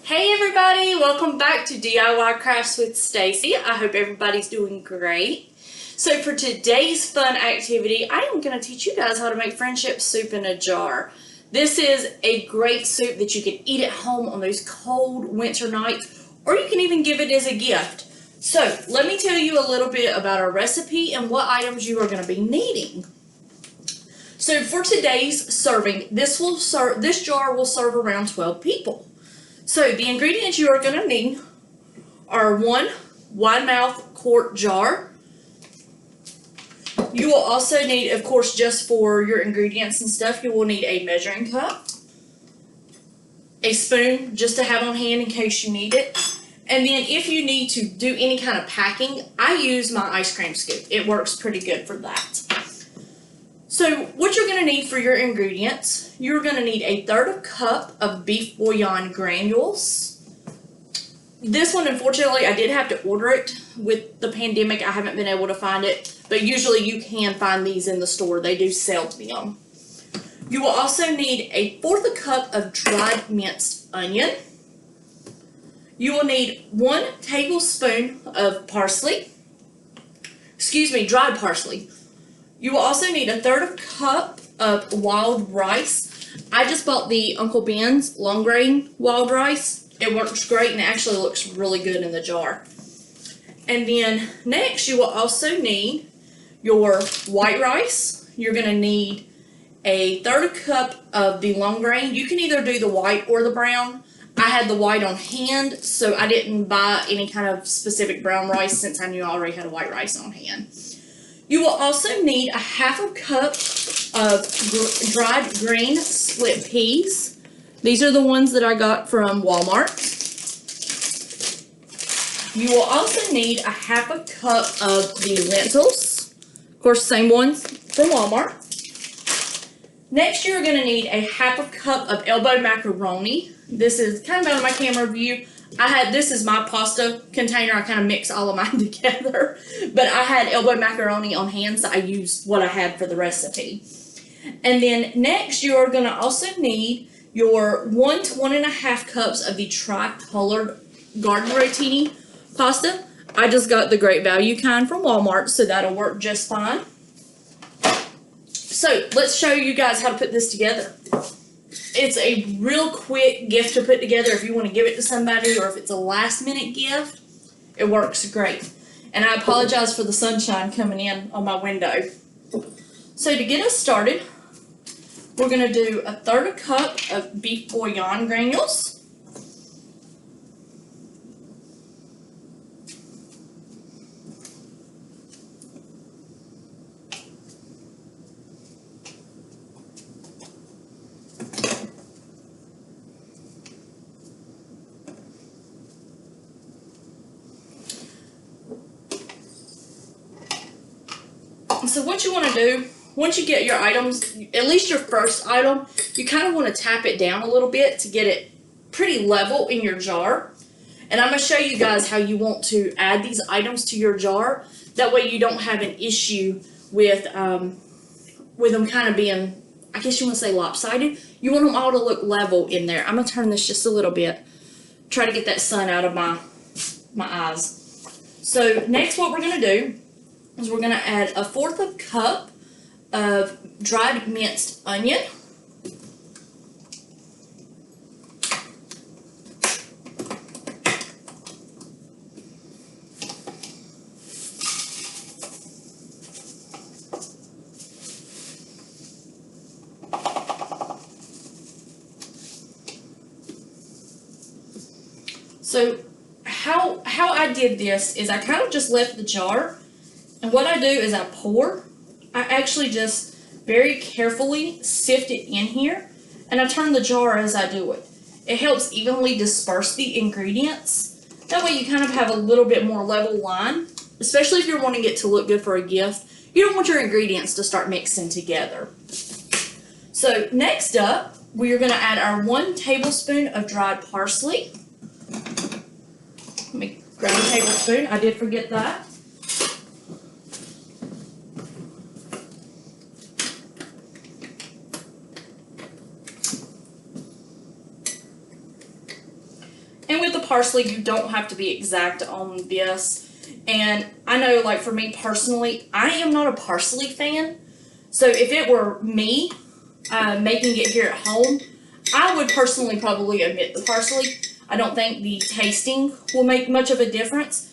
Hey everybody, welcome back to DIY Crafts with Stacey. I hope everybody's doing great. So for today's fun activity, I am going to teach you guys how to make friendship soup in a jar. This is a great soup that you can eat at home on those cold winter nights, or you can even give it as a gift. So let me tell you a little bit about our recipe and what items you are going to be needing. So for today's serving, this jar will serve around 12 people. So the ingredients you are going to need are one wide mouth quart jar. You will also need, of course, just for your ingredients and stuff, you will need a measuring cup, a spoon just to have on hand in case you need it. And then if you need to do any kind of packing, I use my ice cream scoop. It works pretty good for that. So what you're going to need for your ingredients, you're going to need a 1/3 cup of beef bouillon granules. This one, unfortunately, I did have to order it. With the pandemic, I haven't been able to find it, but usually you can find these in the store. They do sell them. You will also need a 1/4 cup of dried minced onion. You will need 1 tablespoon of parsley. Dried parsley. You will also need a 1/3 cup of wild rice. I just bought the Uncle Ben's long grain wild rice. It works great and it actually looks really good in the jar. And then next you will also need your white rice. You're going to need a 1/3 cup of the long grain. You can either do the white or the brown. I had the white on hand, so I didn't buy any kind of specific brown rice since I knew I already had a white rice on hand. You will also need a 1/2 cup of dried green split peas. These are the ones that I got from Walmart. You will also need a 1/2 cup of the lentils. Of course, same ones from Walmart. Next, you're going to need a 1/2 cup of elbow macaroni. This is kind of out of my camera view. This is my pasta container. I kind of mix all of mine together. But I had elbow macaroni on hand, so I used what I had for the recipe. And then next, you are going to also need your 1 to 1.5 cups of the tri-colored garden rotini pasta. I just got the Great Value kind from Walmart, so that'll work just fine. So let's show you guys how to put this together. It's a real quick gift to put together if you want to give it to somebody or if it's a last minute gift. It works great. And I apologize for the sunshine coming in on my window. So to get us started, we're going to do a 1/3 cup of beef bouillon granules. So what you want to do, once you get your items, at least your first item, you kind of want to tap it down a little bit to get it pretty level in your jar. And I'm going to show you guys how you want to add these items to your jar. That way you don't have an issue with them kind of being, I guess you want to say lopsided. You want them all to look level in there. I'm going to turn this just a little bit. Try to get that sun out of my eyes. So next what we're going to do is we're going to add a 1/4 cup of dried minced onion. So how I did this is I kind of just left the jar. And what I do is I actually just very carefully sift it in here, and I turn the jar as I do it. It helps evenly disperse the ingredients. That way you kind of have a little bit more level line, especially if you're wanting it to look good for a gift. You don't want your ingredients to start mixing together. So next up, we are going to add our 1 tablespoon of dried parsley. Let me grab a tablespoon. I did forget that. parsley, you don't have to be exact on this. And I know, like, for me personally, I am not a parsley fan. So if it were me making it here at home, I would personally probably omit the parsley. I don't think the tasting will make much of a difference.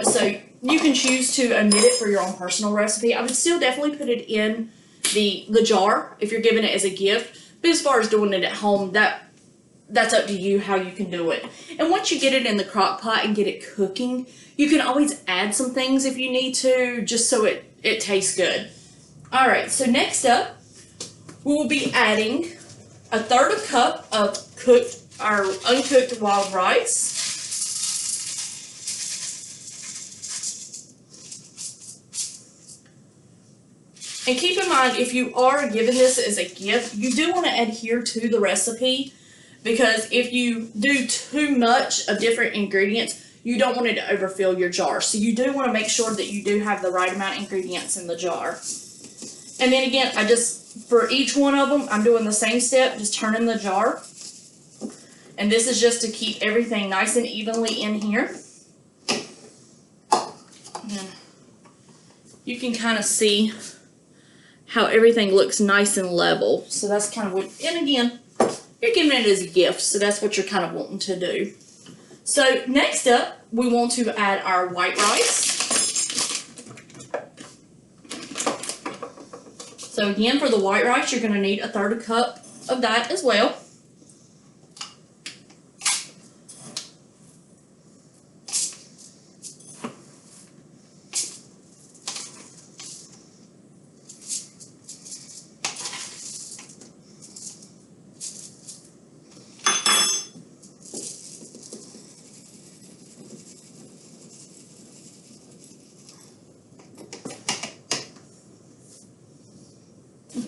So you can choose to omit it for your own personal recipe. I would still definitely put it in the jar if you're giving it as a gift. But as far as doing it at home, that's up to you how you can do it. And once you get it in the crock pot and get it cooking, you can always add some things if you need to, just so it tastes good. Alright, so next up, we will be adding 1/3 cup of our uncooked wild rice. And keep in mind, if you are giving this as a gift, you do want to adhere to the recipe, because if you do too much of different ingredients, you don't want it to overfill your jar. So you do want to make sure that you do have the right amount of ingredients in the jar. And then again, for each one of them, I'm doing the same step, just turning the jar. And this is just to keep everything nice and evenly in here. And you can kind of see how everything looks nice and level. So that's kind of what, and again, you're giving it as a gift, so that's what you're kind of wanting to do. So next up, we want to add our white rice. So again, for the white rice, you're going to need 1/3 cup of that as well.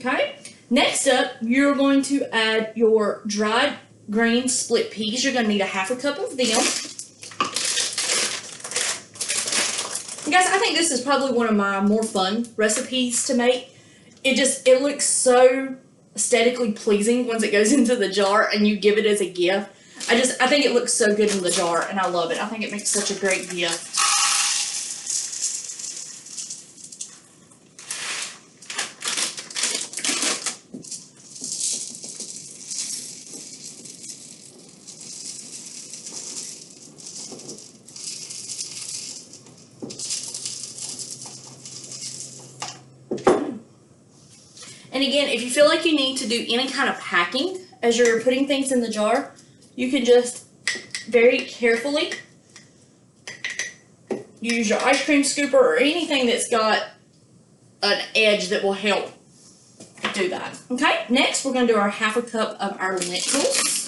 Okay, next up, you're going to add your dried green split peas. You're going to need 1/2 cup of them. And guys, I think this is probably one of my more fun recipes to make. It looks so aesthetically pleasing once it goes into the jar and you give it as a gift. I think it looks so good in the jar, and I love it. I think it makes such a great gift. And again, if you feel like you need to do any kind of packing as you're putting things in the jar, you can just very carefully use your ice cream scooper or anything that's got an edge that will help do that. Okay, next we're going to do our 1/2 cup of our lentils.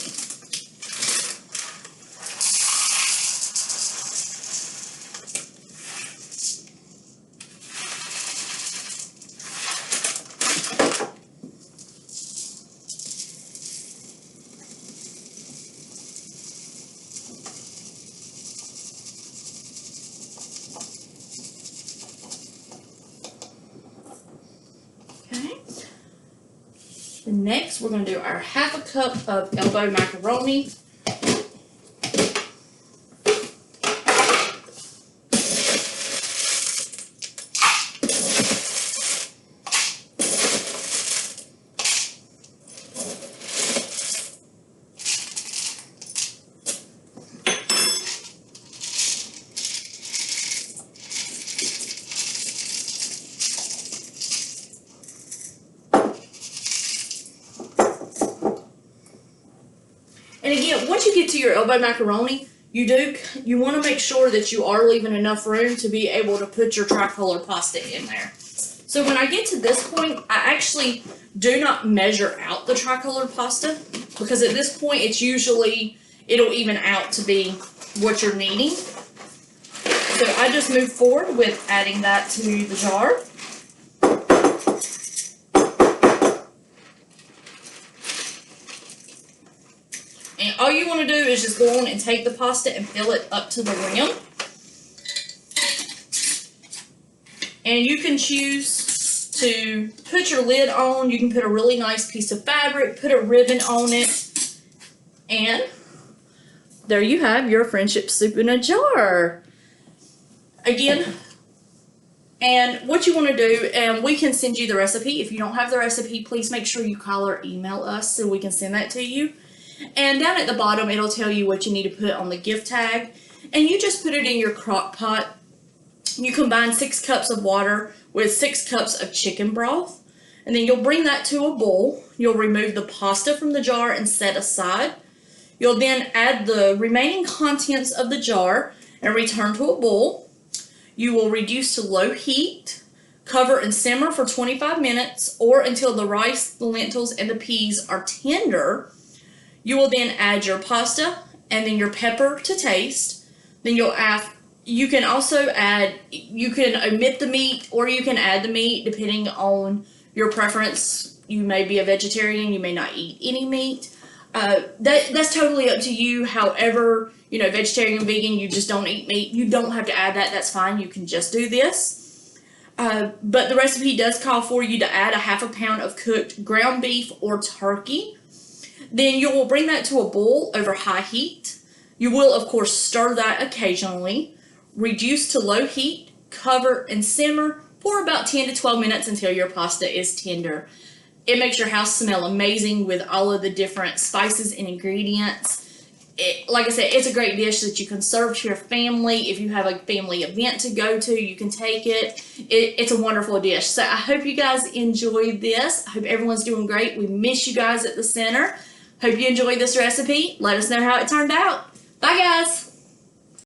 And next, we're going to do our 1/2 cup of elbow macaroni. And again, once you get to your elbow macaroni, you want to make sure that you are leaving enough room to be able to put your tricolor pasta in there. So when I get to this point, I actually do not measure out the tricolor pasta, because at this point it'll even out to be what you're needing. So I just move forward with adding that to the jar. And all you want to do is just go on and take the pasta and fill it up to the rim. And you can choose to put your lid on. You can put a really nice piece of fabric, put a ribbon on it, and there you have your friendship soup in a jar. Again, and what you want to do, and we can send you the recipe. If you don't have the recipe, please make sure you call or email us so we can send that to you. And down at the bottom, it'll tell you what you need to put on the gift tag. And you just put it in your crock pot. You combine 6 cups of water with 6 cups of chicken broth. And then you'll bring that to a bowl. You'll remove the pasta from the jar and set aside. You'll then add the remaining contents of the jar and return to a bowl. You will reduce to low heat, cover and simmer for 25 minutes or until the rice, the lentils, and the peas are tender. You will then add your pasta and then your pepper to taste. Then you can also add, you can omit the meat or you can add the meat depending on your preference. You may be a vegetarian, you may not eat any meat. That's totally up to you. However, vegetarian, vegan, you just don't eat meat, you don't have to add that. That's fine. You can just do this. But the recipe does call for you to add a ½ pound of cooked ground beef or turkey. Then you will bring that to a boil over high heat. You will, of course, stir that occasionally. Reduce to low heat, cover and simmer for about 10 to 12 minutes until your pasta is tender. It makes your house smell amazing with all of the different spices and ingredients. Like I said, it's a great dish that you can serve to your family. If you have a family event to go to, you can take it. It's a wonderful dish. So I hope you guys enjoyed this. I hope everyone's doing great. We miss you guys at the center. Hope you enjoyed this recipe. Let us know how it turned out. Bye, guys.